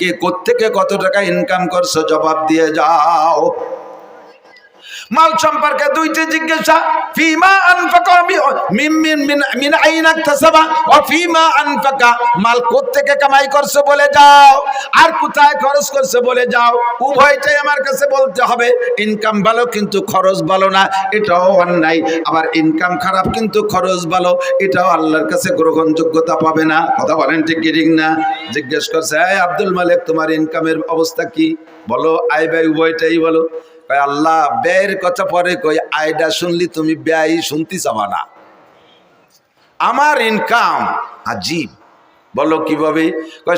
কে কোত্থেকে কত টাকা ইনকাম করছো জবাব দিয়ে যাও। মাল সম্পর্কে দুইটি জিজ্ঞাসা, ফিমা আনফাকা মিন আইনা ইকতাসাবা ওয়া ফিমা আনফাকা, মাল কোত্থেকে কামাই করছো বলে যাও, আর কোথায় খরচ করছো বলে যাও। উভয়টাই আমার কাছে বলতে হবে। ইনকাম ভালো কিন্তু খরচ ভালো না, এটাও অন্যায়। আবার ইনকাম খারাপ কিন্তু খরচ ভালো, এটাও আল্লাহর কাছে গ্রহণযোগ্যতা পাবে না। কথা বলেন ঠিক কি ঠিক না? জিজ্ঞেস করছে, এই আব্দুল মালিক তোমার ইনকামের অবস্থা কি বলো, আয় ব্যয় উভয়টাই বলো। আল্লাহ ব্যয়ের কথা পরে কই, আয়টা শুনলি তুমি ব্যয় শুনতে চাবা না। আমার ইনকাম আজীব। বলো কিভাবে?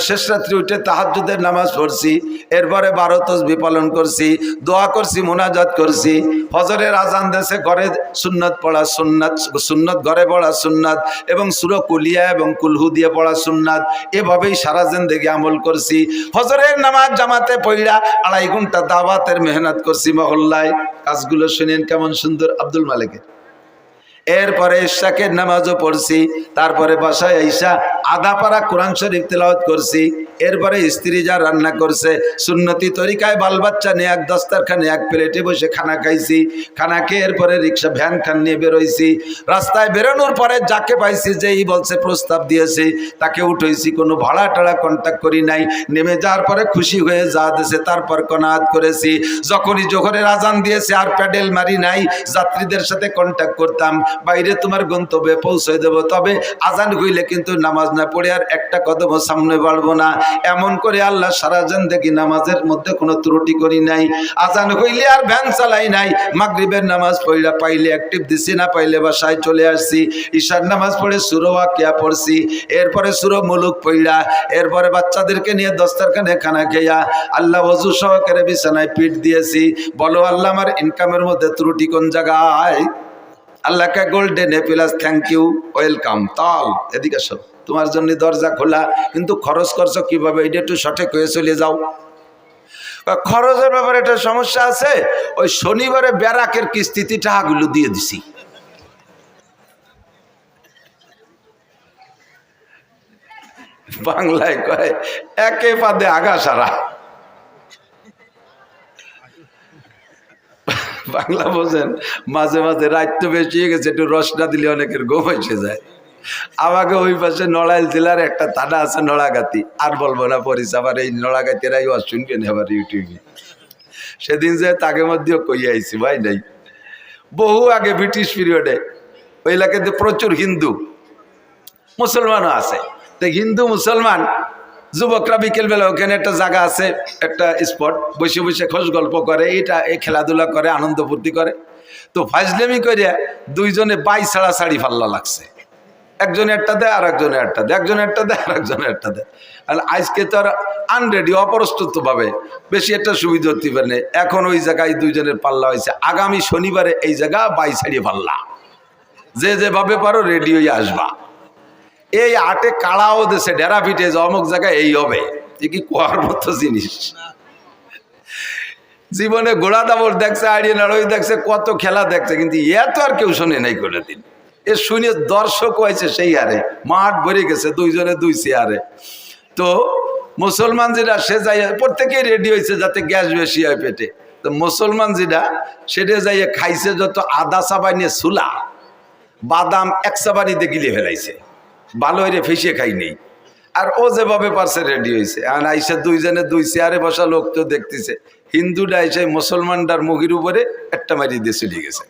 শেষ রাত্রি উঠে তাহাজ্জুদের নামাজ পড়ছি, এরপরে 12 তাসবিহ পালন করছি, দোয়া করছি, মুনাজাত করছি, ফজরের আজান দেশে ঘরে সুন্নাত পড়া সুন্নাত, সুন্নাত ঘরে পড়া সুন্নাত, এবং সূরা কুলিয়া এবং কুলহু দিয়ে পড়া সুন্নাত। এভাবেই সারা জিন্দেগি আমল করছি। ফজরের নামাজ জামাতে পড়া 2.5 ঘন্টা দাওয়াতের মেহনত করছি মহল্লায়। কাজগুলো শুনেন কেমন সুন্দর আব্দুল মালিকের। এরপরে ইশাকের নামাজও পড়ছি, তারপরে বাসায় আইসা আধা পারা কোরআন শরীফ তেলাওয়াত করছি। এরপরে স্ত্রী যা রান্না করছে সুন্নতি তরিকায় বাল বাচ্চা নিয়ে এক দস্তারখানে এক প্লেটে বসে খানা খাইছি। খানা খেয়ে এরপরে রিক্সা ভ্যান খান নিয়ে বেরোইছি। রাস্তায় বেরোনোর পরে যাকে পাইছি, যেই বলছে প্রস্তাব দিয়েছে তাকে উঠেছি, কোনো ভাড়া টাড়া কন্ট্যাক্ট করি নাই। নেমে যাওয়ার পরে খুশি হয়ে যা দিয়েছে তারপর কনাত করেছি। যখনই জোহরের আজান দিয়েছে আর প্যাডেল মারি নাই, যাত্রীদের সাথে কন্ট্যাক্ট করতাম, বাইরে তোমার গন্তব্যে পৌঁছে দেব, তবে আজান হইলে কিন্তু নামাজ না পড়ে আর একটা কদম সামনে বাড়বো না। এমন করে আল্লাহ সারা জিন্দেগি নামাজের মধ্যে কোনো ত্রুটি করি নাই। আজান হইলে আর ভ্যান চালাই নাই। মাগরিবের নামাজ পড়া পাইলে অ্যাক্টিভ দিছি, না পাইলে বাসায় চলে আসছি। ঈশার নামাজ পড়ে সূরা ওয়াকিয়া পড়ছি, এরপরে সূরা মুলুক পড়া, এরপরে বাচ্চাদেরকে নিয়ে দস্তারখানে খানা খেয়া আল্লাহ ওযু সহকারে বিছানায় পিঠ দিয়েছি। বলো আল্লাহ আমার ইনকামের মধ্যে ত্রুটি কোন জায়গায়? আল্লাহকে golden plus thank you, welcome. তাল এদিকে সব তোমার জন্য দরজা খোলা, কিন্তু খরচ করছো কিভাবে এটা একটু সঠিক হয়ে চলে যাও। খরচের ব্যাপারে একটা সমস্যা আছে। ওই শনিবারে ব্যারাকের কিস্তিতে টাকাগুলো দিয়ে দিছি। বাংলায় কয় একে পাদে আগা সারা। বাংলা বোঝেন? মাঝে মাঝে রাত তো বেশি হয়ে গেছে, একটু রস না দিলে অনেকের ঘুম এসে যায়। আমাকে ওই পাশে নড়াইল জেলার একটা থানা আছে নড়াগাতি, আর বলবো না পরিচয়, আবার এই নড়াগাতিরাই আর শুনবেন আবার ইউটিউবে। সেদিন যে তাকে মধ্যেও কই আইছি ভাই নাই, বহু আগে ব্রিটিশ পিরিয়ডে ওই এলাকাতে প্রচুর হিন্দু মুসলমানও আছে। তো হিন্দু মুসলমান যুবকরা বিকেলবেলা ওখানে একটা জায়গা আছে, একটা স্পট, বসে বসে খোঁজ গল্প করে, এটা এই খেলাধুলা করে, আনন্দ ফুর্তি করে। তো ফাজলেমি করে দুইজনে বাই ছাড়া ছাড়ি ফাল্লা লাগছে। একজনে একটা দেয় আর একজনে একটা দেয়, একজনে একটা দেয় আর একজনে একটা দেয়। আর আজকে তো আর আনরেডি, অপ্রস্তুত ভাবে বেশি একটা সুবিধা হতে পারে। এখন ওই জায়গায় দুইজনের পাল্লা হয়েছে। আগামী শনিবারে এই জায়গা বাই ছাড়িয়ে পাল্লা, যে যেভাবে পারো রেডি হয়ে আসবা। এই আটে কাড়াও দেশে ডেরা পিটে যে অমুক জায়গায় এই হবে, এ কি কোয়ার মতো জিনিস? জীবনে ঘোড়া দাবড় দেখছে, আড়িয়ে নাড়ই দেখছে, কত খেলা দেখছে, কিন্তু এত আর কেউ শোনে নাই করে দিন। এ শুনে দর্শক হয়েছে সেই হারে, মাঠ ভরে গেছে দুইজনে দুই চেয়ারে। তো মুসলমান যেটা সে যাই প্রত্যেকেই রেডি হয়েছে যাতে গ্যাস বেশি হয় পেটে। তো মুসলমান যেটা সেটা যাইয়ে খাইছে যত আদা চাবাই নিয়ে ছুলা বাদাম এক চাবানিতে গিলে ফেলাইছে, ভালো হয়ে ফেসে খাই নেই। আর ও যেভাবে পারছে রেডি হয়েছে। আর আইসে দুইজনে দুই চেয়ারে বসা লোক তো দেখতেছে, হিন্দুটা এসে মুসলমানটার মুহির উপরে একটা মারি দিয়ে চলে গেছে।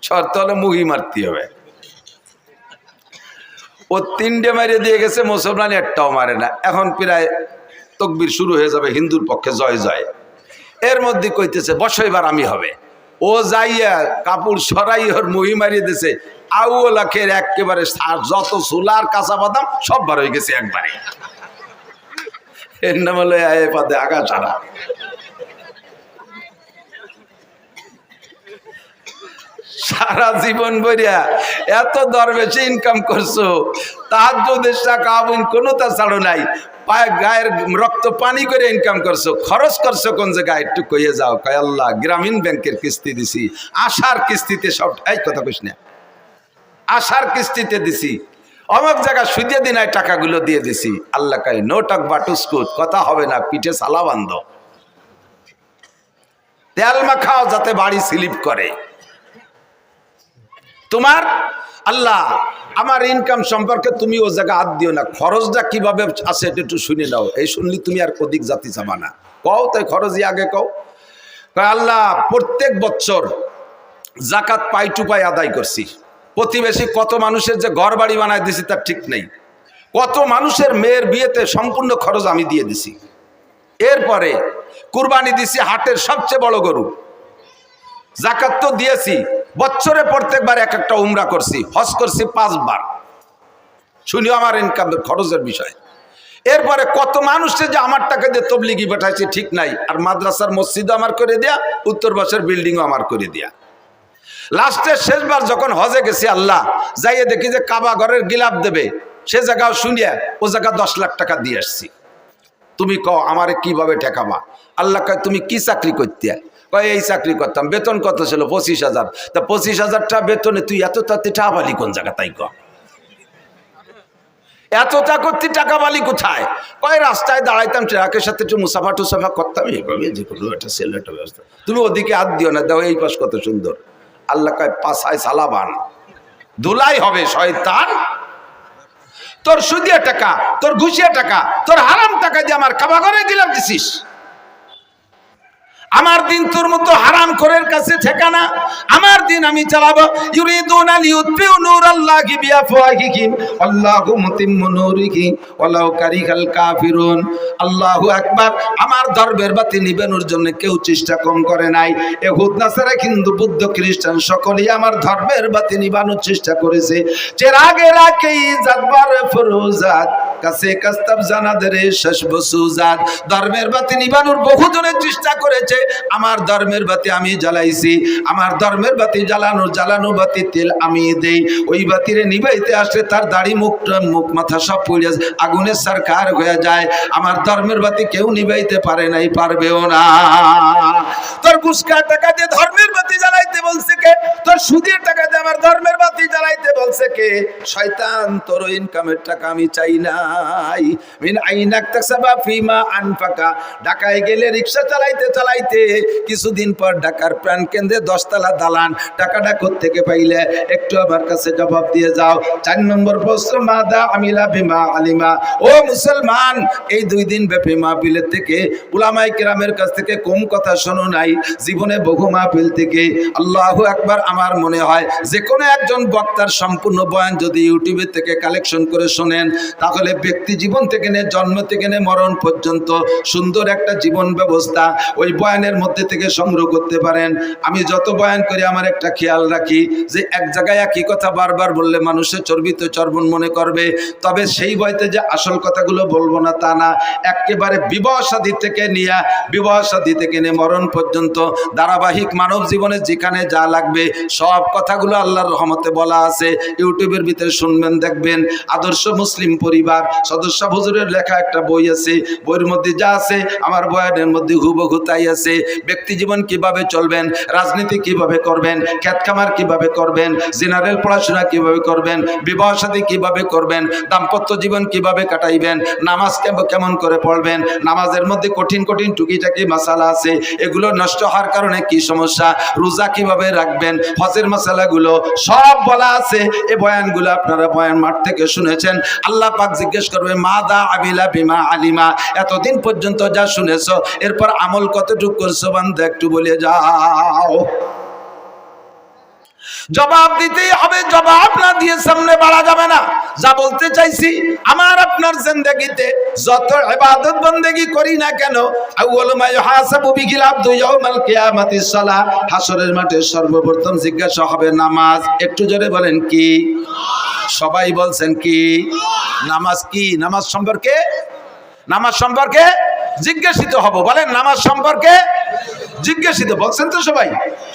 শর্ত হলে মুহি মারতে হবে। ও 3টে মারিয়ে দিয়ে গেছে, মুসলমান একটাও মারে না। এখন প্রায় তকবির শুরু হয়ে যাবে, হিন্দুর পক্ষে জয় জয়। এর মধ্যে কইতেছে বসো এবার আমি হবে। ও যাইয়া কাপড় সরাই ওর মুহি মারিয়ে দিছে। আউলাখের একেবারে যত সোলার কাঁচা বাদাম সব বার হয়ে গেছে একবারে। এর নাম হলো এ পাদে আগা ছাড়া। সারা জীবন বইয়া এত দরবেশে ইনকাম করছো, তাহাজ্জুদের টাকা কোনোটা ছাড়ো নাই, পায়ে গায়ের রক্ত পানি করে ইনকাম করছো। খরচ করছো কোন জায়গায় একটু কইয়ে যাও। কয় আল্লাহ গ্রামীণ ব্যাংকের কিস্তি দিছি, আশার কিস্তিতে সব। এই কথা কইস না, আশার কিস্তিতে দিছি। অমুক জায়গা সুদে দিন টাকাগুলো দিয়ে দিছি। আল্লাহ কয় নো টক বাটুস্কুট, কথা হবে না, পিঠে সালা বান্ধ, তেল মাখাও যাতে বাড়ি স্লিপ করে। তোমার আল্লাহ আমার ইনকাম সম্পর্কে তুমি ও জায়গা হাত দিও না, খরচটা কিভাবে আছে এটা একটু শুনে নাও। এই শুনলি তুমি আর অধিক জাতি চাবা না, কও তাই খরচই আগে কও। আল্লাহ প্রত্যেক বছর জাকাত পাই টু পাই আদায় করছি, প্রতিবেশী কত মানুষের যে ঘর বাড়ি বানায় দিছি তার ঠিক নেই, কত মানুষের মেয়ের বিয়েতে সম্পূর্ণ খরচ আমি দিয়ে দিছি। এরপরে কুরবানি দিছি হাটের সবচেয়ে বড় গরু, জাকাত তো দিয়েছি, বছরে প্রত্যেকবার এক একটা উমরা করছি, হজ করছি 5 বার। শুনিও আমার ইনকাম খরচের বিষয়। এরপরে কত মানুষে যে আমার টাকা দিয়ে তবলিগি পাঠাইছে ঠিক নাই, আর মাদ্রাসার মসজিদও আমার করে দেয়া, উত্তর বাসের বিল্ডিংও আমার করে দেয়া। লাস্টের শেষবার যখন হজে গেছি আল্লাহ যাইয়ে দেখি যে কাবা ঘরের গিলাপ দেবে, সে জায়গাও শুনিয়া ও জায়গা 10 লাখ টাকা দিয়ে আসছি। তুমি কও আমারে কিভাবে ঠেকাবা? আল্লাহ কয় তুমি কি চাকরি করতে? কয় এই চাকরি করতাম, বেতন কত ছিল? 25,000। তা 25,000 টাকা বেতনে তুই এত তাতে টাকা বালি কোন জায়গা? তাই কয় এতটা করতে টাকা বালি কোথায়? কয় রাস্তায় দাঁড়াইতাম, ট্রাকের সাথে একটু মুসাফা টুসাফা করতাম, এইভাবে যে কোনো একটা সেল একটা ব্যবস্থা। তুমি ওদিকে হাত দিও না, দাও এই পাশ কত সুন্দর। আল্লাহ কয় পাছায় সালাবান, ধুলাই হবে শয়তান। তোর সুদিয়া টাকা, তোর ঘুষিয়া টাকা, তোর হারাম টাকা দিয়ে আমার কাবা ঘরে গিলাপ দিছিস। আমার দিন তোর মতো হারাম করের কাছে ঠিকানা। আমার দিন আমি চালাবো। ইউরিদুনা লিইউতফিউ নূরাল্লাহি বিআফওয়াহিহিম আল্লাহু মুতিম্মু নূরিহি ওয়ালাউ কারিহাল কাফিরুন। আল্লাহু আকবার। আমার ধর্মের বাতি নিবানোর জন্য কেউ চেষ্টা কম করে নাই। ইহুদ নাসারা হিন্দু বৌদ্ধ খ্রিস্টান সকলেই আমার ধর্মের বাতি নিবানোর চেষ্টা করেছে। চেরাগে রাখেই জাতবার ফরুজাত কাছে কাস্তাব জানাদের শেষ বসুজাত। ধর্মের বাতি নিবানোর বহুজনের চেষ্টা করেছে, আমার ধর্মের বাতি আমি জ্বালাইছি। আমার ধর্মের বাতি জ্বালানো বাতি তেল আমি দেই। ওই বাতিরে নিবাইতে আসলে তার দাড়ি মুখ মাথা সব পুড়ে আগুনের সরকার হয়ে যায়। আমার ধর্মের বাতি কেউ নিবাইতে পারে নাই, পারবেও না। তোর ঘুষকা টাকা দিয়ে ধর্মের বাতি জ্বালাইতে বলছে কে? তোর সুদের টাকা দিয়ে আমার ধর্মের বাতি জ্বালাইতে বলছে কে? শয়তান, তোর ইনকামের টাকা আমি চাই নাই। মিন আইনাক তাসাবা ফিমা আনফাকা। ঢাকায় গেলে রিকশা চালাইতে চালাইতে কিছুদিন পর ঢাকার প্রাণ কেন্দ্রে 10 তলা দালান। টাকাটা কোত্থেকে পাইলে একটু আমার কাছে জবাব দিয়ে যাও। 4 নম্বর প্রশ্ন, মাদা আমিলা বিমা আলিমা। ও মুসলমান, এই 2 দিন ব্যাপী মাহফিলের থেকে উলামায়ে কেরামের কাছ থেকে কম কথা শোনো নাই। জীবনে বহু মাহফিল থেকে আল্লাহু আকবার। আমার মনে হয় যে কোনো একজন বক্তার সম্পূর্ণ বয়ান যদি ইউটিউবে থেকে কালেকশন করে শোনেন, তাহলে ব্যক্তি জীবন থেকে নিয়ে জন্ম থেকে নিয়ে মরণ পর্যন্ত সুন্দর একটা জীবন ব্যবস্থা ওই বয়ানের মধ্যে থেকে সংগ্রহ করতে পারেন। আমি যত বয়ান করি আমার একটা খেয়াল রাখি যে এক জায়গায় একই কথা বারবার বললে মানুষের চর্বিত চর্বণ মনে করবে। তবে সেই বইতে যে আসল কথাগুলো বলবো না তা না, একেবারে বিবাহ শাদী থেকে নিয়ে মরণ পর্যন্ত ধারাবাহিক মানব জীবনে যেখানে যা লাগবে সব কথাগুলো আল্লাহর রহমতে বলা আছে। ইউটিউবের ভিতরে শুনবেন, দেখবেন। আদর্শ মুসলিম পরিবার সদস্য হুজুরের লেখা একটা বই আছে, বইয়ের মধ্যে যা আছে আমার বয়ানের মধ্যে হুবহু তাই আছে। ব্যক্তি জীবন কিভাবে চলবেন, রাজনীতি কিভাবে করবেন, খেত খামার কিভাবে করবেন, জেনারেল পড়াশোনা কিভাবে করবেন, বিবাহ শাদী কিভাবে করবেন, দাম্পত্য জীবন কিভাবে কাটাইবেন, নামাজ কেমন করে পড়বেন, নামাজের মধ্যে কঠিন কঠিন টুকিটাকি মাসালা আছে, এগুলো নষ্ট হওয়ার কারণে কি সমস্যা, রোজা কিভাবে রাখবেন, হজের মাসালাগুলো সব বলা আছে। এই বয়ানগুলো আপনারা বয়ান মাঠ থেকে শুনেছেন। আল্লাহ পাক জিজ্ঞেস করবে মাদা আমিলা বিমা আলিমা। এতদিন পর্যন্ত যা শুনেছো এরপর আমল কতটুকু করছো বান্দা, একটু বলে যাও। জবাব দিতেই হবে, জবাব না দিয়ে সামনে বাড়া যাবে না। যা বলতে চাইছি, আমার আপনার জিন্দেগিতে যত ইবাদত বন্দেগি করি না কেন, আউয়ালু মা ইউহাসাবু বিহিল আবদু ইয়াউমাল কিয়ামাতিস সালাহ। হাসরের মাঠে সর্বপ্রথম জিজ্ঞাসা হবে নামাজ। একটু জোরে বলেন কি? সবাই বলছেন কি? নামাজ কি? নামাজ সম্পর্কে জিজ্ঞাসিত হব। বলেন নামাজ সম্পর্কে জিজ্ঞাসিত। বলছেন তো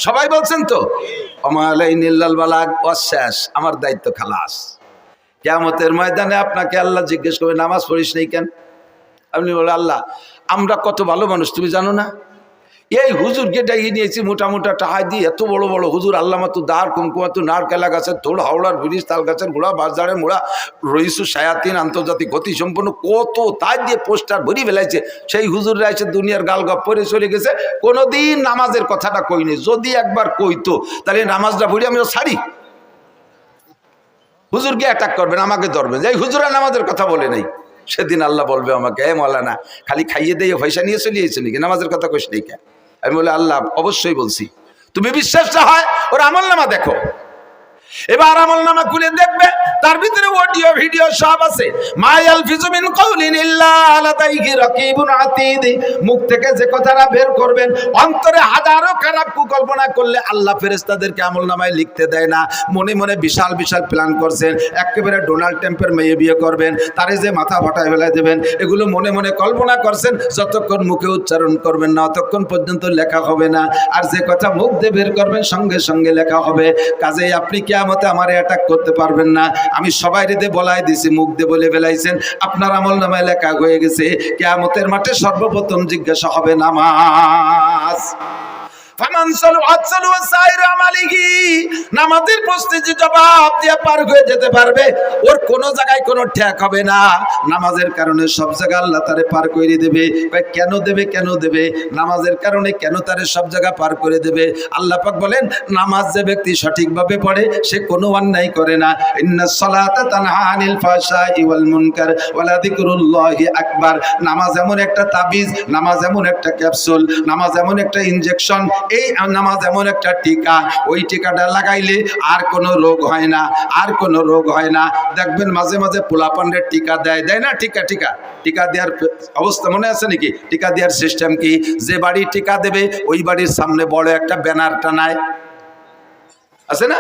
সবাই বলছেন তো? আমালাইনিল্লাল বালাগ, শেষ, আমার দায়িত্ব খালাস। কিয়ামতের ময়দানে আপনাকে আল্লাহ জিজ্ঞেস করবে নামাজ পড়িস নাই কেন? আপনি বলেন আল্লাহ আমরা কত ভালো মানুষ তুমি জানো না, এই হুজুরকে ডাকিয়ে নিয়েছি মোটা মোটা টাকা দিয়ে, এত বড় বড় হুজুর, আল্লামাতু দার কুমকুমাতু নারকেলা গাছের তোড়, হাওড়ার ব্রিজ, তাল গাছের গোড়া, বাজারের মোড়া, রইসু শায়াতিন, আন্তর্জাতিক গতি সম্পন্ন, কত তাই দিয়ে পোস্টার ভরি ফেলাইছে। সেই হুজুররা এসে দুনিয়ার গালগপ করে চলে গেছে, কোনোদিন নামাজের কথাটা কইনি। যদি একবার কইতো তাহলে নামাজটা ভরি আমি ছাড়ি। হুজুরকে অ্যাটাক করবেন, আমাকে ধরবেন, যে হুজুরা নামাজের কথা বলে নাই। সেদিন আল্লাহ বলবে আমাকে, এ মৌলানা খালি খাইয়ে দিয়ে পয়সা নিয়ে চলে এসেছে নাকি, নামাজের কথা কইস নাই কেন? আমি বলে, আল্লাহ অবশ্যই বলছি, তুমি বিশ্বাসটা হয় ওর আমলনামা দেখো। এবার আমলনামা খুলে দেখবে, তার ভিতরে অডিও ভিডিও সব আছে। মায়াল ফিজু মিন কাউলিন ইল্লা লাদাইহি রাকিবুন আতীদ, মুখ থেকে যে কথাটা বের করবেন, অন্তরে হাজারো খারাপ কুকল্পনা করলে আল্লাহ ফেরেশতাদেরকে আমলনামায় লিখতে দেয় না। মনে মনে বিশাল বিশাল প্ল্যান করছেন, একেবারে ডোনাল্ড ট্রাম্পের মেয়ে বিয়ে করবেন, তারে যে মাথা ফাটায় ফেলে দেবেন, এগুলো মনে মনে কল্পনা করছেন। যতক্ষণ মুখে উচ্চারণ করবেন না ততক্ষণ পর্যন্ত লেখা হবে না। আর যে কথা মুখ দিয়ে বের করবেন সঙ্গে সঙ্গে লেখা হবে। কাজেই আপনি কিয়ামতে আমারে অ্যাটাক করতে পারবেন না। আমি সবাই রিতে বলাই দিছি, মুখ দিয়ে বলে ফেলাইছেন, আপনার আমলনামায় লেখা হয়ে গেছে। কিয়ামতের মাঠে সর্বপ্রথম জিজ্ঞাসা হবে নামাজ। নামাজের প্রশ্নে যে জবাব দিয়ে পার হয়ে যেতে পারবে, ওর কোনো জায়গায় কোনো ঠেক হবে না। নামাজের কারণে সব জায়গা আল্লাহ তারে পার করে দেবে। কেন দেবে? কেন দেবে? নামাজের কারণে কেন তারে সব জায়গা পার করে দেবে? আল্লাহ পাক বলেন, নামাজ যে ব্যক্তি সঠিকভাবে পড়ে সে কোনো অন্যায় করে না। ইন্নাস সালাতা তানহা আনিল ফাহশাই ওয়াল মুনকার ওয়ালা যিকরুল্লাহি আকবার। নামাজ এমন একটা তাবিজ, নামাজ এমন একটা ক্যাপসুল, নামাজ এমন একটা ইনজেকশন, এই নামাজ এমন একটা টিকা, ওই টিকাটা লাগাইলে আর কোনো রোগ হয় না, আর কোনো রোগ হয় না। দেখবেন মাঝে মাঝে পোলাপানের টিকা দেয় না? টিকা দেওয়ার অবস্থা মনে আছে নাকি? টিকা দেওয়ার সিস্টেম কি? যে বাড়ি টিকা দেবে ওই বাড়ির সামনে বড় একটা ব্যানার টানায়, আছে না?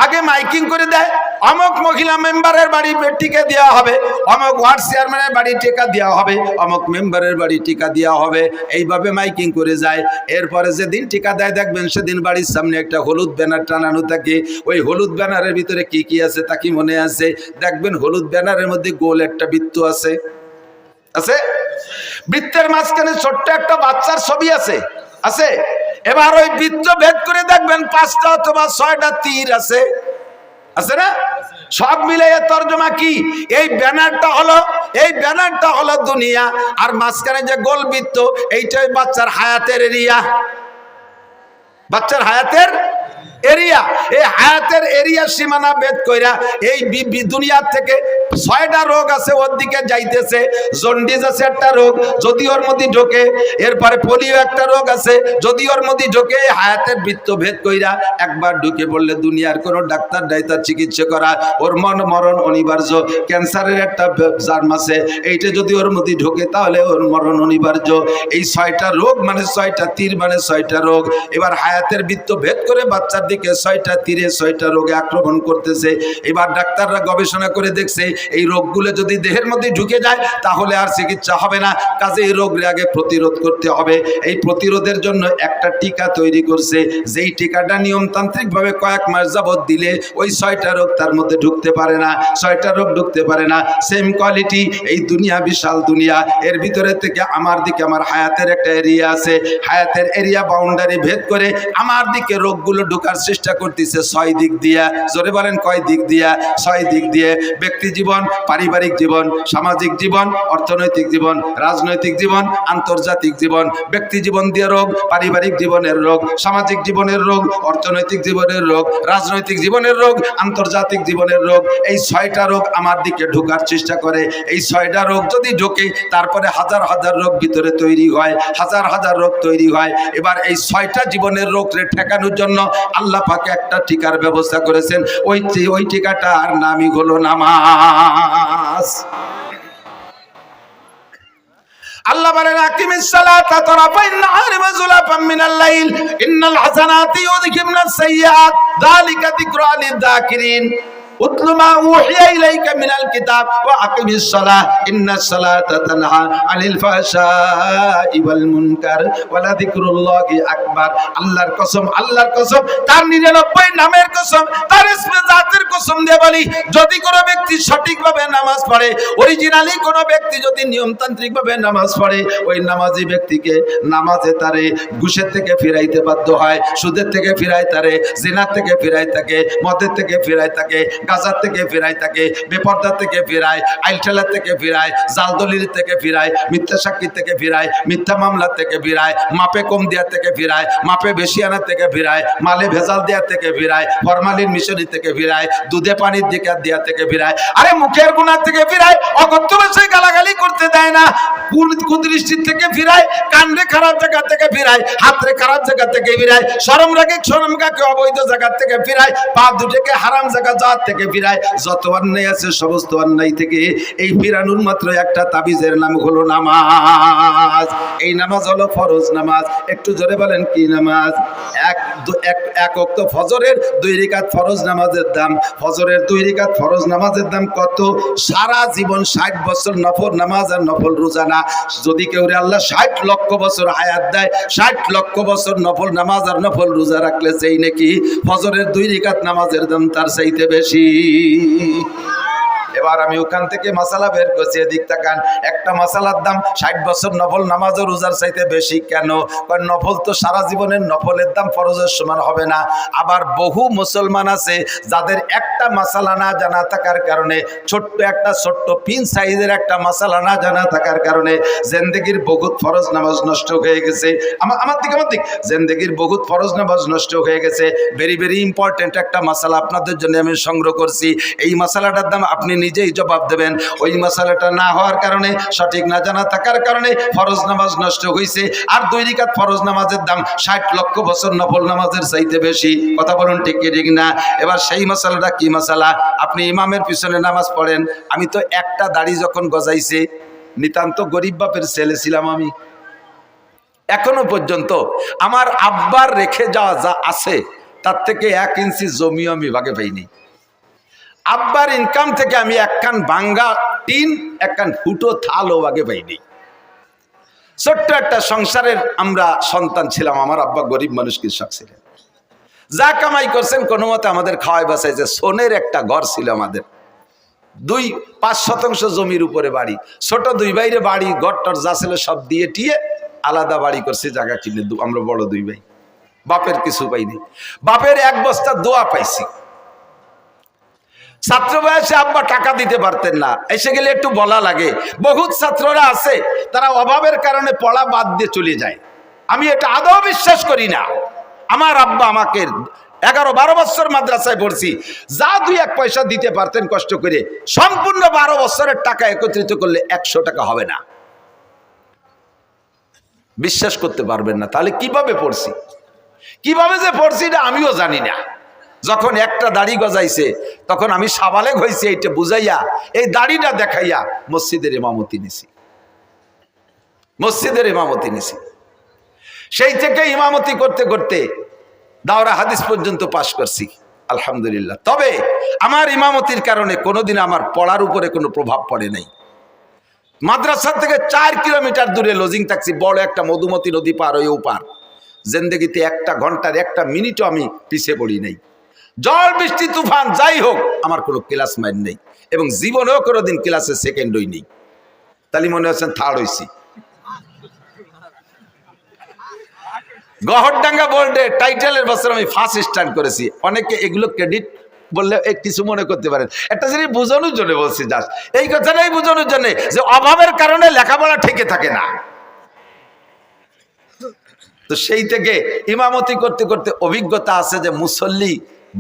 আগে মাইকিং করে দেয়, অমুক মহিলা মেম্বারের বাড়ি টিকা দেওয়া হবে, অমুক ওয়ার্ড চেয়ারম্যানের বাড়ি টিকা দেওয়া হবে, অমুক মেম্বারের বাড়ি টিকা দেওয়া হবে, এইভাবে মাইকিং করে যায়। এরপরে যেদিন টিকা দেয় দেখবেন সেদিন বাড়ির সামনে একটা হলুদ ব্যানার টানানো থাকে। ওই হলুদ ব্যানারের ভিতরে কি কি আছে তা কি মনে আছে? দেখবেন হলুদ ব্যানারের মধ্যে গোল একটা বৃত্ত আছে, বৃত্তের মাঝখানে ছোট্ট একটা বাচ্চার ছবি আছে। এবার ওই বৃত্ত ভেদ করে দেখবেন 5টা অথবা 6টা তীর আছে না? সব মিলে তর্জমা কি? এই ব্যানারটা হলো দুনিয়া, আর মাঝখানে যে গোল বৃত্ত এইটাই বাচ্চার হায়াতের এরিয়া, বাচ্চার হায়াতের এরিয়া। এই হায়াতের এরিয়া সীমানা ভেদ কইরা এই দুনিয়ার থেকে 6টা রোগ আছে ওর দিকে যাইতেছে। জন্ডিস আছে একটা রোগ, যদি ওর মধ্যে ঢোকে। এরপরে পোলিও একটা রোগ আছে, যদি ওর মধ্যে ঢোকে। হায়াতের বৃত্ত ভেদ কইরা একবার ঢুকে পড়লে দুনিয়ার কোনো ডাক্তার ডাইতার চিকিৎসা করা ওর মরণ অনিবার্য। ক্যান্সারের একটা জার্ম আছে, এইটা যদি ওর মধ্যে ঢোকে তাহলে ওর মরণ অনিবার্য। এই 6টা রোগ মানে 6টা তীর মানে 6টা রোগ। এবার হায়াতের বৃত্ত ভেদ করে বাচ্চার দিকে 6টা তীরে 6টা রোগে আক্রমণ করতেছে। এবার ডাক্তাররা গবেষণা করে দেখছে এই রোগগুলো যদি দেহের মধ্যে ঢুকে যায় তাহলে আর চিকিৎসা হবে না। কাজে এই রোগের আগে প্রতিরোধ করতে হবে। এই প্রতিরোধের জন্য একটা টিকা তৈরি করছে, যেই টিকাটা নিয়মতান্ত্রিক ভাবে কয়েক মাস যাবত দিলে ওই 6টা রোগ তার মধ্যে ঢুকতে পারে না, 6টা রোগ ঢুকতে পারে না। সেম কোয়ালিটি এই দুনিয়া, বিশাল দুনিয়া, এর ভিতরে থেকে আমার দিকে আমার হায়াতের একটা এরিয়া আছে। হায়াতের এরিয়া বাউন্ডারি ভেদ করে আমার দিকে রোগগুলো ঢোকার চেষ্টা করতেছে 6 দিক দিয়া। জোরে বলেন কয় দিক দিয়া? 6 দিক দিয়ে। ব্যক্তি জীবন, পারিবারিক জীবন, সামাজিক জীবন, অর্থনৈতিক জীবন, রাজনৈতিক জীবন, আন্তর্জাতিক জীবন। ব্যক্তি জীবন দিয়ে রোগ, পারিবারিক জীবনের রোগ, সামাজিক জীবনের রোগ, অর্থনৈতিক জীবনের রোগ, রাজনৈতিক জীবনের রোগ, আন্তর্জাতিক জীবনের রোগ। এই 6টা রোগ আমার দিকে ঢোকার চেষ্টা করে। এই 6টা রোগ যদি ঢোকে তারপরে হাজার হাজার রোগ ভিতরে তৈরি হয়, হাজার হাজার রোগ তৈরি হয়। এবার এই 6টা জীবনের রোগকে ঠেকানোর জন্য আল্লাহ পাক একটা টিকার ব্যবস্থা করেছেন। ওই টিকাটার নামই হলো নামাজ। আল্লাহ বলেন, আকিমিস সালাতা তারাফাইন নাহারি ওয়া যুলাফাম মিনাল লাইল ইন্নাল হাসানাতি ইউযহিবনাস সাইয়্যাত যালিকা যিকরা লিয-যাকিরিন। উতলু মা উহিয়া ইলাইকা মিনাল কিতাব ওয়া আকিমিস সালাহ ইন্নাস সালাতা তানহা আনিল ফাহশাই ওয়াল মুনকার ওয়া লাযিকরুল্লাহি আকবার। আল্লাহর কসম, আল্লাহর কসম, তার 99 নামের কসম, তার ইসমে জাতের কসম দিয়ে বলি, যদি কোনো ব্যক্তি সঠিকভাবে নামাজ পড়ে, অরিজিনালি কোনো ব্যক্তি যদি নিয়মতান্ত্রিকভাবে নামাজ পড়ে, ওই নামাজি ব্যক্তিকে নামাজে তারে ঘুষের থেকে ফিরাইতে বাধ্য হয়, সুদের থেকে ফিরায় তারে, জিনার থেকে ফিরায় থাকে, মদের থেকে ফিরায় থাকে, গাজার থেকে ফিরায় থাকে, বেপরদার থেকে ফিরায়, আইলঠেলার থেকে ফিরায়, জালদলির থেকে ফিরায়, মিথ্যা সাক্ষী থেকে ফিরায়, মিথ্যা মামলার থেকে ফিরায়, মাপে কম দেওয়ার থেকে ফিরায়, মাপে বেশি আনার থেকে ফিরায়, মালে ভেজাল দেওয়ার থেকে ফিরায়, ফরমালিন মিশরি থেকে ফিরায়, দুধে পানির দিকে দেওয়া থেকে ফিরায়, আরে মুখের গুনার থেকে ফিরায়, অকথ্য ভাষায় গালাগালি করতে দেয় না, কুদৃষ্টির থেকে ফিরায়, কান্দে খারাপ জায়গা থেকে ফিরায়, হাতরে খারাপ জায়গা থেকে ফিরায়, শরম রাগে শরম কাকে অবৈধ জায়গা থেকে ফিরায়, পা দুটোকে হারাম জায়গা যাওয়ার থেকে ফিরায়, যত অন্যায় আছে সমস্ত অন্যায় থেকে এই ফিরানোর মাত্র একটা তাবিজের নাম হলো নামাজ। এই নামাজ হলো ফরজ নামাজ। একটু জোরে বলেন কি নামাজ? এক ওয়াক্ত ফজরের 2 রাকাত ফরজ নামাজের দাম, ফজরের 2 রাকাত ফরজ নামাজের দাম কত? সারা জীবন 60 বছর নফল নামাজ আর নফল রোজা না। যদি কেউ আল্লাহ 60 লক্ষ বছর হায়াত দেয়, 60 লক্ষ বছর নফল নামাজ আর নফল রোজা রাখলে সেই নাকি ফজরের 2 রাকাত নামাজের দাম তার চাইতে বেশি। এবার আমি ওখান থেকে মাসালা বের করছি, এদিক তাকান। একটা মাসালার দাম 60 বছর নফল নামাজ ও রোজার চাইতে বেশি কেন? কারণ নফল তো সারা জীবনের নফলের দাম ফরজের সমান হবে না। আবার বহু মুসলমান আছে যাদের একটা মাসালা না জানা থাকার কারণে, ছোট্ট পিন সাইজের একটা মাসালা না জানা থাকার কারণে জিন্দেগির বহুত ফরজ নামাজ নষ্ট হয়ে গেছে। আমার দিক জিন্দেগির বহুত ফরজ নামাজ নষ্ট হয়ে গেছে। ভেরি ভেরি ইম্পর্টেন্ট একটা মাসালা আপনাদের জন্য আমি সংগ্রহ করছি। এই মাসালাটার দাম আপনি নিজেই জবাব দেবেন। ওই মাসালাটা না হওয়ার কারণে, সঠিক না জানা থাকার কারণে ফরজ নামাজ নষ্ট হয়েছে। আর 2 রাকাত ফরজ নামাজের দাম 60 লক্ষ বছর নফল নামাজের চাইতে বেশি। কথা বলুন ঠিক কি ঠিক না? এবার সেই মাসালাটা কি মাসালা? আপনি ইমামের পিছনে নামাজ পড়েন। আমি তো একটা দাড়ি যখন গজাইছে, নিতান্ত গরিব বাপের ছেলে ছিলাম আমি। এখনো পর্যন্ত আমার আব্বার রেখে যাওয়া যা আছে তার থেকে 1 ইঞ্চি জমিও আমি ভাগে পাইনি। আব্বার ইনকাম থেকে আমি একখান ভাঙ্গা টিন, একখান ফুটো থালও আগে পাইনি। ছোট্ট একটা সংসারের আমরা সন্তান ছিলাম। আমার আব্বা গরিব মানুষ, কৃষক ছিলেন। যা কামাই করছেন কোনো মতে আমাদের খাওয়াই বাসাইছে। সোনের একটা ঘর ছিল আমাদের, 2-5 শতাংশ জমির উপরে বাড়ি, ছোট 2 ভাইরে বাড়ি, ঘরটর যা ছিল সব দিয়ে টিয়ে আলাদা বাড়ি করছি, জায়গা কিনে। আমরা বড় 2 ভাই, বাপের কিছু পাইনি। বাপের 1 বস্তা দোয়া পাইছি। ছাত্র বয়সে আব্বা টাকা দিতে পারতেন না, এসে গেলে একটু বলা লাগে। বহুত ছাত্ররা আছে তারা অভাবের কারণে পড়া বাদ দিয়ে চলে যায়। আমি এটা আদৌ বিশ্বাস করি না। আমার আব্বা আমাকে 11-12 বছর মাদ্রাসায় পড়ছি, যা 2-1 পয়সা দিতে পারতেন কষ্ট করে, সম্পূর্ণ 12 বছরের টাকা একত্রিত করলে 100 টাকা হবে না। বিশ্বাস করতে পারবেন না। তাহলে কিভাবে পড়ছি, কিভাবে যে পড়ছি এটা আমিও জানি না। যখন একটা দাড়ি গজাইছে তখন আমি সাবালেগ হয়েছি, এইটা বুঝাইয়া এই দাড়িটা দেখাইয়া মসজিদের ইমামতি নিছি। সেই থেকে ইমামতি করতে করতে দাওরা হাদিস পর্যন্ত পাশ করছি, আলহামদুলিল্লাহ। তবে আমার ইমামতির কারণে কোনোদিন আমার পড়ার উপরে কোনো প্রভাব পড়ে নাই। মাদ্রাসা থেকে 4 কিলোমিটার দূরে লজিং থাকছি, বড় একটা মধুমতি নদী পার হয়ে ওপার। জিন্দেগিতে 1 ঘন্টার 1 মিনিটও আমি পিছিয়ে পড়ি নাই। জল বৃষ্টি তুফান যাই হোক আমার কোনো ক্লাস মাইন নেই, এবং জীবনেও কোনোদিন ক্লাসে সেকেন্ড হই নেই। তাহলে মনে হচ্ছেন থার্ড হইছি। গহরডাঙ্গা বোর্ডে টাইটেলের বছর আমি ফার্স্ট স্ট্যান্ড করেছি। অনেকে এগুলো ক্রেডিট বললে কিছু মনে করতে পারেন, একটা জিনিস বোঝানোর জন্য বলছি, জাস্ট এই কথাটাই বোঝানোর জন্য যে অভাবের কারণে লেখাপড়া ঠেকে থাকে না। তো সেই থেকে ইমামতি করতে করতে অভিজ্ঞতা আছে যে মুসল্লি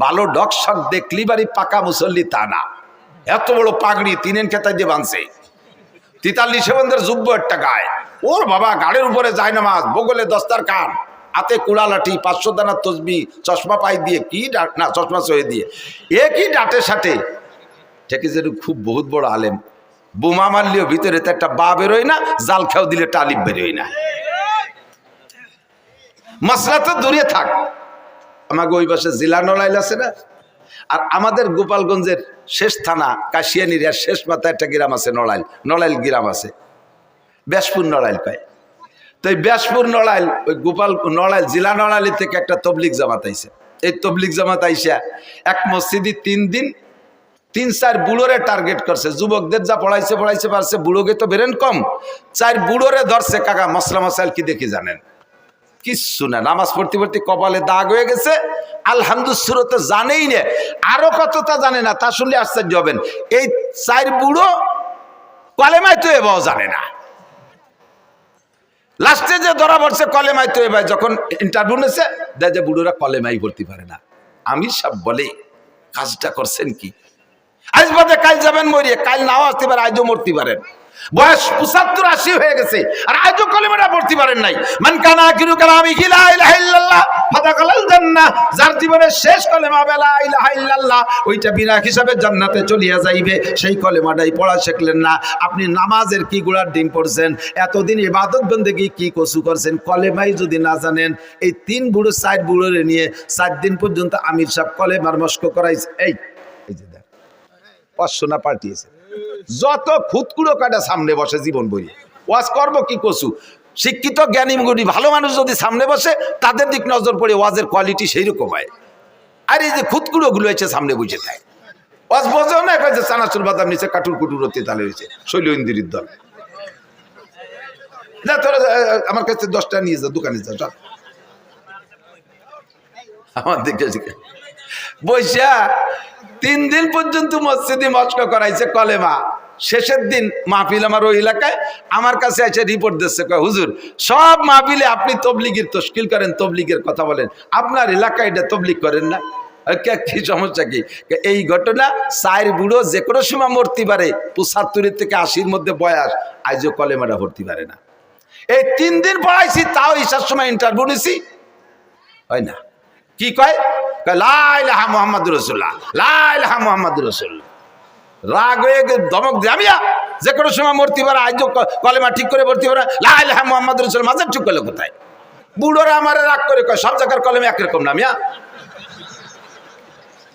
ভালো ডকশক দেখলি বাড়ি পাকা মুসল্লি তা না। এত বড় পাগড়ি 3 খেতায় দিয়ে বাঁধছে, 43 বন্ধের যুব্য একটা গায়ে, ওর বাবা গাড়ির উপরে যায় নামাজ, বগলে দস্তার খান, হাতে কুড়া লাঠি, 500 দানার তসবি, চশমা পাই দিয়ে কি না চশমা সয়ে দিয়ে একই ডাটে সাটে ঠেকে যে খুব বহুত বড় আলেম। বোমা মারলেও ভিতরে তো একটা বা বেরোয় না, জাল খেয়াও দিলে টালিব বেরোয় না। মশলা তো দূরে থাক, আমাকে ওই পাশে জিলানো লাইল আছে না, আর আমাদের গোপালগঞ্জের শেষ থানা কাশিয়ানির শেষ মাথায় একটা গ্রাম আছে নড়াইল, নড়াইল গ্রাম আছে, ব্যাসপুর নড়াইল কয়। তো এই ব্যাসপুর নড়াইল, ওই গোপাল নড়াইল জেলা নড়াইল থেকে একটা তবলিগ জামাত আইছে। এই তবলিগ জামাত আইসা এক মসজিদে 3 দিন 3-4 বুড়োরে টার্গেট করছে। যুবকদের যা পড়াইছে পারছে, বুড়োকে তো বেরেন কম, 4 বুড়োরে ধরছে। কাকা মশলা মশাইল কি দেখি জানেন? কিচ্ছু না, নামাজ পড়তে পড়তে কপালে দাগ হয়ে গেছে। আলহামদুলিল্লাহ তো জানেই না, আরো কতটা জানে না, তা শুনলে আশ্চর্য হবেন। এই 4 বুড়ো কলেমায় তো এবাও জানে না। লাস্টে যে ধরা পড়ছে কলেমায় তো এবার, যখন ইন্টারভিউ নিয়েছে দেয় যে বুড়োরা কলেমাই পড়তে পারে না। আমির সাহেব বলে কাজটা করছেন কি? আজ বাদে কাল যাবেন মরিয়ে, কাল নাও আসতে পারে, আজও মরতে পারেন। বয়স 75-80 হয়ে গেছে আর আজও কলেমাটা পড়তে পারেন নাই। মান কানা আখিরু কালামিহি লা ইলাহা ইল্লাল্লাহ ফাদাখালাল জান্নাহ। যার জীবনের শেষ কলেমা লা ইলাহা ইল্লাল্লাহ, ওইটা বিনা হিসাবে জান্নাতে চলিয়া যাইবে। সেই কলেমাটাই পড়া শিখলেন না। আপনি নামাজের কি গুড়ার ডিম পড়ছেন, এতদিন ইবাদত বন্দেগী কি কসু করছেন, কলেমাই যদি না জানেন। এই 3 বুড়ো 4 বুড়োরে নিয়ে 4 দিন পর্যন্ত আমির সাহেব কলেমার মস্ক করাইছে। এই যে দেখ 500 না পাল্টিয়েছে। যত খুদকুড়ো কাটা সামনে বসে জীবন বই ওয়াজ করবো কি কসু। শিক্ষিত জ্ঞানী গুণী ভালো মানুষ যদি সামনে বসে, তাদের দিক নজর পড়ে ওয়াজের কোয়ালিটি সেই রকম হয়। আর এই যে খুদকুড়ো গুলো হয়েছে সামনে বুঝে থাকে, ওয়াজ বোঝেও না, যে চানাচুর বাদাম নিচে কাটুর কুটুর হতে তালে হয়েছে শৈল ইন্দির দল। না তোরা আমার কাছে 10টা নিয়ে যা, দোকানে যা, চল আমার দিকে বৈশা 3 দিন পর্যন্ত মসজিদে মস্ক করাইছে কলেমা। শেষের দিন মাহফিল আমার ওই এলাকায়, আমার কাছে এসে রিপোর্ট দিচ্ছে, হুজুর সব মাহফিলে আপনি তবলিগের তশকিল করেন, তবলিগের কথা বলেন, আপনার এলাকায় এটা তবলিগ করেন না। কি সমস্যা কি? এই ঘটনা 4 বুড়ো যে কোনো সময় মরতে পারে, 75 থেকে 80-র মধ্যে বয়স, আজও কলেমাটা ভর্তি পারে না। এই 3 দিন পড়াইছি, তাও ঈশার সময় ইন্টারভিউ নিছি, হয় না। কি কয়? লা ইলাহা মুহাম্মাদুর রাসূলুল্লাহ, লা ইলাহা মুহাম্মাদুর রাসূলুল্লাহ। রাগ হয়ে ধমক দিয়ে, আমি যে কোনো সময় মরতে পারে, আজ কলেমা ঠিক করে ভর্তি পারে, লা ইলাহা মুহাম্মাদুর রাসূলুল্লাহ। মাঝে ঠিক করলে কোথায়? বুড়োরা আমার রাগ করে কয় সব জায়গার কলেমা একরকম না। মিয়া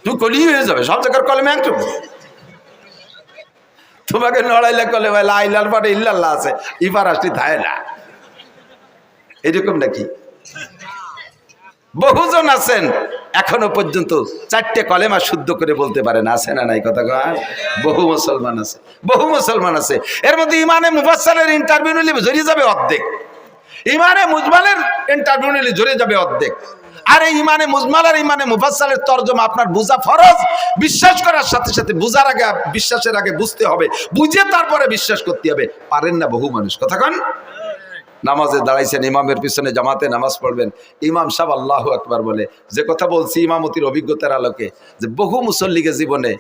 তুই কলি হয়ে যাবে, সব জায়গার কলেমা একরকম। তোমাকে নড়াইলে কলেমা লা ইলাহার পরে ইল্লাল্লাহ আছে, ইবার আসতে থাকে না, এরকম নাকি? বহুজন আছেন এখনো পর্যন্ত 4টে কলেমা শুদ্ধ করে বলতে পারে না, আছে না নাই কথা কয়? বহু মুসলমান আছে, বহু মুসলমান আছে। এর মধ্যে ইমানে মুফাসসালের ইন্টারভিউ নিলে জড়িয়ে যাবে অর্ধেক, ইমানে মুজমালের ইন্টারভিউ নিলে জড়িয়ে যাবে অর্ধেক। আর এই ইমানে মুজমাল আর ইমানে মুফাসসালের তরজমা আপনার বুঝা ফরজ। বিশ্বাস করার সাথে সাথে বুঝার আগে, বিশ্বাসের আগে বুঝতে হবে, বুঝে তারপরে বিশ্বাস করতে হবে। পারেন না বহু মানুষ, কথা কন। নামাজে দাঁড়াইছেন, ইমামের পিছনে জামাতে নামাজ পড়বেন, ইমাম সাহেব আল্লাহু আকবার বলে। যে কথা বলছি ইমামতির অভিজ্ঞতার আলোকে, যে বহু মুসল্লিকে জীবনে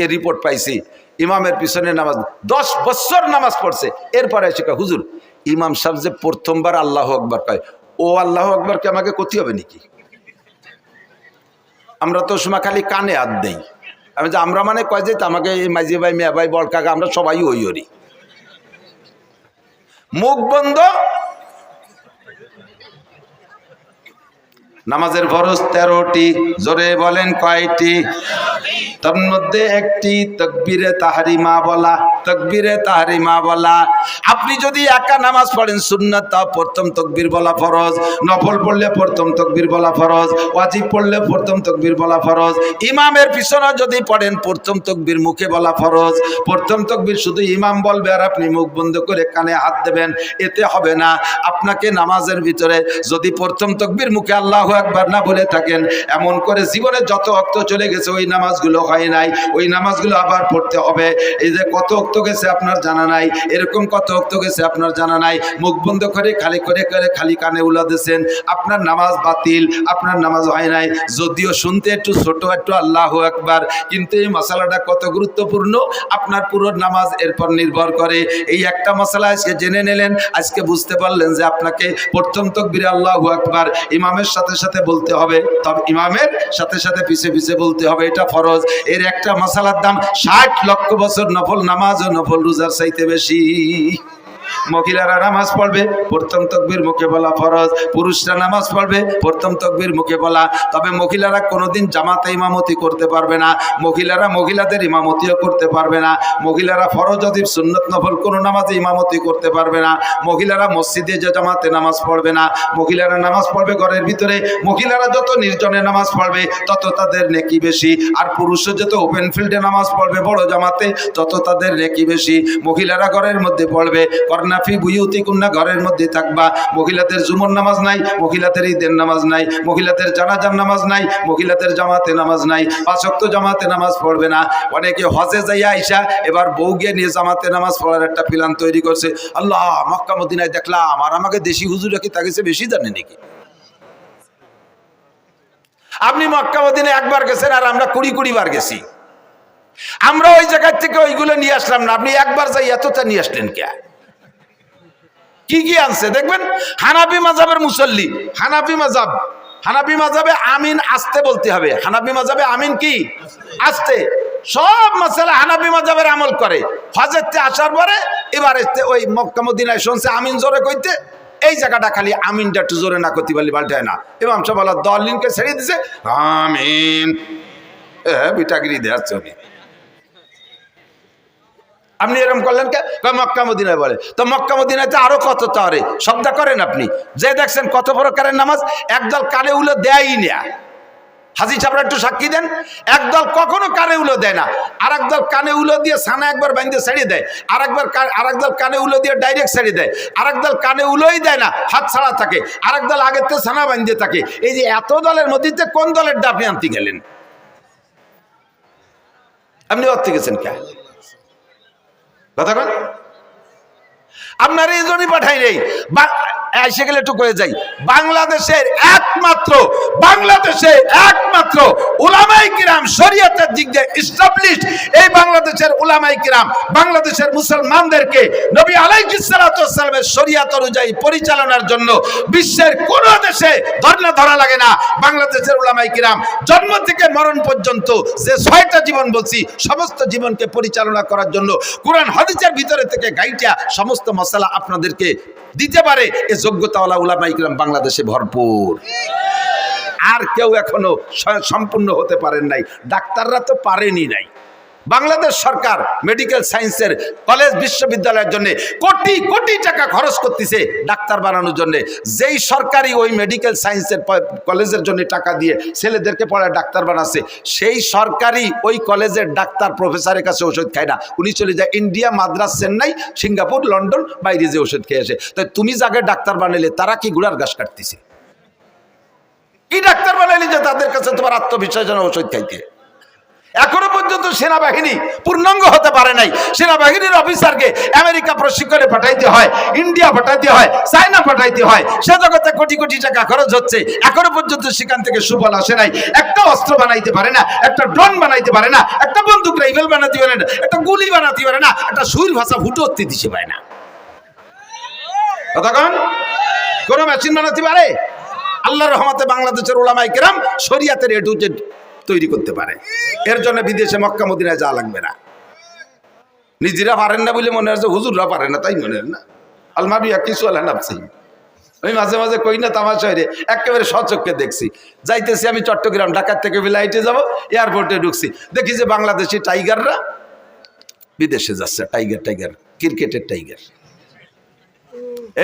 এ রিপোর্ট পাইছি, ইমামের পিছনে নামাজ 10 বছর নামাজ পড়ছে, এরপরে এসে কয় হুজুর ইমাম সাহেব যে প্রথমবার আল্লাহু আকবার কয়, ও আল্লাহু আকবারকে আমাকে ক্ষতি হবে নাকি? আমরা তো সময় খালি কানে হাত দেই। আমি যে আমরা মানে কয় যে আমাকে মাঝি ভাই, মেয়া ভাই, বড় কাকা, আমরা সবাই ওই ওরি। মুখ বন্ধ। নামাজের ফরজ 13টি, জোরে বলেন কয়টি? তার মধ্যে একটি তাকবীরে তাহরিমা বলা, তাকবীরে তাহরিমা বলা। আপনি যদি একা নামাজ পড়েন সুন্নাত, তা প্রথম তাকবীর বলা ফরজ, নফল পড়লে প্রথম তাকবীর বলা ফরজ, ওয়াজিব পড়লে প্রথম তাকবীর বলা ফরজ। ইমামের পিছনে যদি পড়েন প্রথম তাকবীর মুখে বলা ফরজ। প্রথম তাকবীর শুধু ইমাম বলবে আর আপনি মুখ বন্ধ করে কানে হাত দেবেন, এতে হবে না। আপনাকে নামাজের ভিতরে যদি প্রথম তাকবীর মুখে আল্লাহু আকবার না বলে থাকেন, এমন করে জীবনে যত ওয়াক্ত চলে গেছে ওই নামাজগুলো হয় নাই, ওই নামাজগুলো আবার পড়তে হবে। এই যে কত ওয়াক্ত গেছে আপনার জানা নাই, এরকম কত ওয়াক্ত গেছে আপনার জানা নাই, মুখ বন্ধ করে খালি কানে উলা দিয়েছেন, আপনার নামাজ বাতিল, আপনার নামাজ হয় নাই। যদিও শুনতে একটু ছোট, একটু আল্লাহু আকবার, কিন্তু এই মশালাটা কত গুরুত্বপূর্ণ আপনার পুরো নামাজ এরপর নির্ভর করে। এই একটা মশলা আজকে জেনে নিলেন, আজকে বুঝতে পারলেন যে আপনাকে প্রথম তাকবীরে আল্লাহু আকবার ইমামের সাথে সাথে বলতে হবে, তবে ইমামের সাথে সাথে পিছে পিছে বলতে হবে, এটা ফরজ। এর একটা মশালার দাম 60 লক্ষ বছর নফল নামাজ ও নফল রোজার চাইতে বেশি। মহিলারা নামাজ পড়বে, প্রথম তাকবীর মুখে বলা ফরজ। পুরুষরা নামাজ পড়বে, প্রথম তাকবীর মুখে বলা। তবে মহিলারা কোনোদিন জামাতে ইমামতি করতে পারবে না, মহিলারা মহিলাদের ইমামতিও করতে পারবে না, মহিলারা ফরজ অজিব সুন্নত নফল কোনো নামাজে ইমামতি করতে পারবে না, মহিলারা মসজিদে যে জামাতে নামাজ পড়বে না, মহিলারা নামাজ পড়বে ঘরের ভিতরে। মহিলারা যত নির্জনে নামাজ পড়বে তত তাদের নেকি বেশি, আর পুরুষরা যত ওপেন ফিল্ডে নামাজ পড়বে বড় জামাতে তত তাদের নেকি বেশি। মহিলারা ঘরের মধ্যে পড়বে, করনাফি বুয়ুতিকুন্না, ঘরের মধ্যে থাকবা। মহিলাদের জুমর নামাজ নাই, মহিলাদের ঈদের নামাজ নাই, মহিলাদের জানাজার নামাজ নাই, মহিলাদের জামাতে নামাজ নাই, 5 ওয়াক্ত জামাতে নামাজ পড়বে না। অনেকে হজে যাইয়া আইসা এবার বউ গিয়ে নিয়ে জামাতে নামাজ পড়ার একটা প্ল্যান তৈরি করছে। আল্লাহ, মক্কা মদিনায় দেখলাম, আর আমাকে দেশি হুজুরা কি তাকে বেশি জানে নাকি? আপনি মক্কা মদিনায় একবার গেছেন আর আমরা 20 বার গেছি। আমরা ওই জায়গার থেকে ওইগুলো নিয়ে আসলাম না, আপনি একবার যাই এতটা নিয়ে আসলেন কে? কি কি আনছে দেখবেন। হানাফি মাযহাবের মুসল্লি, হানাফি মাযহাবে আমিন আস্তে বলতে হবে। হানাফি মাযহাবে আমিন কি আস্তে। সব মাসালা হানাফি মাযহাবের আমল করে। হজেতে আসার পরে এবার ওই মক্কা মদিনায় শুনছে আমিন জোরে কইতে, এই জায়গাটা খালি আমিনটা একটু জোরে না করতে পারলে পাল্টায় না। ইমাম সাহেব বলা দলিনকে ছেড়ে দিছে, আমিন বিটাগিরি দেয়াচ্ছে উনি। আপনি এরকম করলেন কে? মক্কা মদিনায় বলে। তো মক্কা মদিনাতে আরো কত তারে শব্দ করেন আপনি, যে দেখছেন কত প্রকারের নামাজ। একদল কানে উলো দেয়ই না, হাজি সাহেবরা একটু সাক্ষী দেন। একদল কখনো কানে উলো দেয় না, আর একদল কানে উলো দিয়ে সানা একবার বাইন্ধে ছেড়ে দেয়, আর একদল কানে উলো দিয়ে ডাইরেক্ট ছেড়ে দেয়, আর একদল কানে উলোই দেয় না, হাত ছাড়া থাকে, আর একদল আগের থেকে সানা বাইন্ধে থাকে। এই যে এত দলের মধ্যে কোন দলের ডাপে আনতে গেলেন আপনি? অর্থে গেছেন কে কথা বল? আপনার এই জন্যই পাঠাই নেই। এসে গেলে একটু করে যাই, বাংলাদেশের একমাত্র উলামায়ে কিরাম শরীয়তের দিক দিয়ে এস্টাবলিশড, এই বাংলাদেশের উলামায়ে কিরাম বাংলাদেশের মুসলমানদেরকে নবী আলাইহিস সালাতু ওয়াস সালামের শরীয়ত অনুযায়ী পরিচালনার জন্য বিশ্বের কোন দেশে ধর্ণা ধরা লাগে না। বাংলাদেশের উলামায়ে কিরাম জন্ম থেকে মরণ পর্যন্ত যে 6টা জীবন বলছি, সমস্ত জীবনকে পরিচালনা করার জন্য কোরআন হাদিসের ভিতরে থেকে গাইটা সমস্ত মশলা আপনাদেরকে দিতে পারে এই যোগ্যতাওয়ালা উলামায়ে কিরাম বাংলাদেশে ভরপুর। আর কেউ এখনো সম্পূর্ণ হতে পারেন নাই, ডাক্তাররা তো পারেনি নাই। বাংলাদেশ সরকার মেডিকেল সায়েন্সের কলেজ বিশ্ববিদ্যালয়ের জন্য কোটি কোটি টাকা খরচ করতেছে ডাক্তার বানানোর জন্য। যেই সরকারি ওই মেডিকেল সায়েন্সের কলেজের জন্য টাকা দিয়ে ছেলেদেরকে পড়ায় ডাক্তার বানাচ্ছে, সেই সরকারি ওই কলেজের ডাক্তার প্রফেসরের কাছে ওষুধ খায় না, উনি চলে যায় India, Madras, Chennai, Singapore, London, বাইরে যে ওষুধ খেয়ে আসে। তাই তুমি যাকে ডাক্তার বানাইলে তারা কি গুড়ার ঘাস কাটতেছে? কি ডাক্তার বানাইলে যে তাদের কাছে তোমার আত্মবিশ্বাস যেন ওষুধ খাইতে? এখনো পর্যন্ত সেনাবাহিনী পূর্ণাঙ্গ হতে পারে নাই। সেনাবাহিনীর অফিসারকে আমেরিকা প্রশিক্ষণে পাঠাইতে হয়, ইন্ডিয়া পাঠাইতে হয়, চায়না পাঠাইতে হয়, সে জগতে কোটি কোটি টাকা খরচ হচ্ছে, এখনো পর্যন্ত সেখান থেকে সুফল আসে নাই। একটা অস্ত্র বানাইতে পারে না, একটা ড্রোন বানাইতে পারে না, একটা বন্দুক রাইফেল বানাতে পারে না, একটা গুলি বানাতে পারে না, একটা সুর ভাষা ফুটো উঠতে দিতে পারে না। কতক্ষণ কোন মেশিন বানাতে পারে? আল্লাহর রহমতে বাংলাদেশের উলামায়ে কিরাম শরীয়তের এ টু জেড তৈরি করতে পারে। এর জন্য বিদেশে মক্কা মদিনায় যাওয়া লাগবে না। নিজেরা পারেন না বলে মনে হচ্ছে হুজুররা পারে না, তাই মনে হয় না। আলমাবিয়া কিছু আল্লাহ নামছি, আমি মাঝে মাঝে কই না তামাশা হয়ে একেবারে সচক্ষে দেখছি। যাইতেছি আমি চট্টগ্রাম, ঢাকার থেকে ফ্লাইটে যাব, এয়ারপোর্টে ঢুকছি, দেখি যে বাংলাদেশি টাইগাররা বিদেশে যাচ্ছে। টাইগার ক্রিকেটের টাইগার,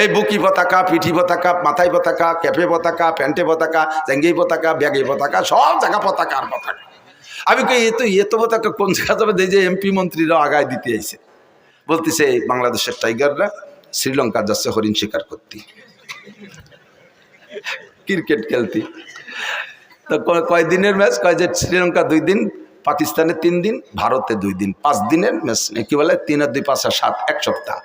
এই বুকি পতাকা, পিঠি পতাকা, মাথায় পতাকা, ক্যাপে পতাকা, প্যান্টে পতাকা, জ্যাঙ্গি পতাকা, ব্যাগে পতাকা, সব জায়গা পতাকা আর পতাকা। আমি কই এত পতাকা কোন জায়গা যাবে? যে এমপি মন্ত্রীরাও আগায় দিতে আইছে, বলতেছে বাংলাদেশের টাইগাররা শ্রীলঙ্কা যাচ্ছে হরিণ শিকার করতে, ক্রিকেট খেলতে। তো কয়দিনের ম্যাচ? কয় যে শ্রীলঙ্কা 2 দিন, পাকিস্তানে 3 দিন, ভারতে 2 দিন, 5 দিনের ম্যাচ। কি বলে 3 আর 2 5 আর 7, 1 সপ্তাহ।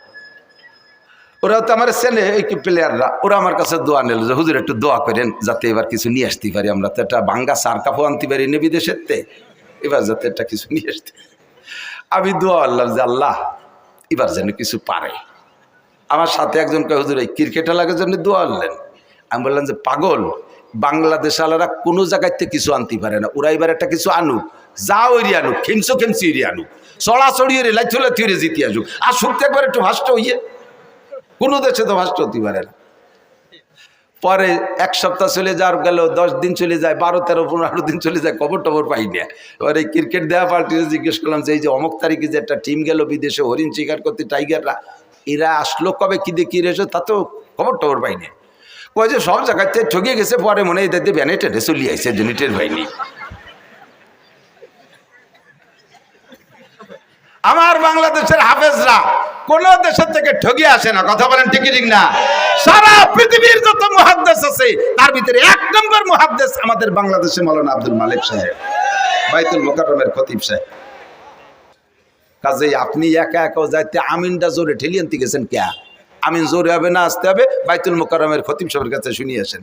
ওরা তো আমার চেনে, এই প্লেয়াররা, ওরা আমার কাছে দোয়া নিল যে হুজুর একটু দোয়া করেন যাতে এবার কিছু নিয়ে আসতে পারি। আমরা তো একটা বাঙ্গা সার কাপড় আনতে পারি নি বিদেশের তে, এবার যাতে একটা কিছু নিয়ে আসতে। আমি দোয়া আল্লাহ যে আল্লাহ এবার যেন কিছু পারে। আমার সাথে একজন কয় হুজুর এই ক্রিকেট খেলার জন্য দোয়া আনলেন। আমি বললাম যে পাগল, বাংলাদেশ আলারা কোনো জায়গায় থেকে কিছু আনতে পারে না, ওরা এবার একটা কিছু আনুক, যা ওইরি আনুক, খেমসি ওইরি আনুক, চড়াচড়ি লাইথলে থিরে জিতে আসুক, আর শুনতে একবার একটু ভাসটা হইয়ে কোনো দেশে তো ভাষ্য হতে পারে না। পরে 1 সপ্তাহ চলে যাওয়ার গেল, 10 দিন চলে যায়, 12, 13, 15 দিন চলে যায়, খবর টবর পাই না। এবার এই ক্রিকেট দেওয়া পার্টিতে জিজ্ঞেস করলাম যে এই যে অমুক তারিখে যে একটা টিম গেল বিদেশে হরিণ শিকার করতে, টাইগাররা, এরা আসলো কবে, কি দিয়ে কি রেছে, তা তো খবর টবর পাই না। কয় যে সব জায়গাতে ঠকিয়ে গেছে, পরে মনে হয় এদের ব্যানে টেনে চলিয়ে আসছে, জনিটের পাইনি। আমার বাংলাদেশের হাফেজরা কোন দেশের থেকে ঠগিয়ে আসে না, কথা বলেন ঠিক ঠিক না? সারা পৃথিবীর যত মুহাদ্দিস আছে তার ভিতরে 1 নম্বর মুহাদ্দিস আমাদের বাংলাদেশে মাওলানা আব্দুল মালিক সাহেব, বাইতুল মুকাররমের খতিব সাহেব। কাজেই আপনি একা একা যাইতে আমিনটা জোরে ঠেলিয়ে আনতে গেছেন কে? আমিন জোরে হবে না, আসতে হবে বাইতুল মুকাররমের খতিব সাহেবের কাছে শুনিয়ে আসেন।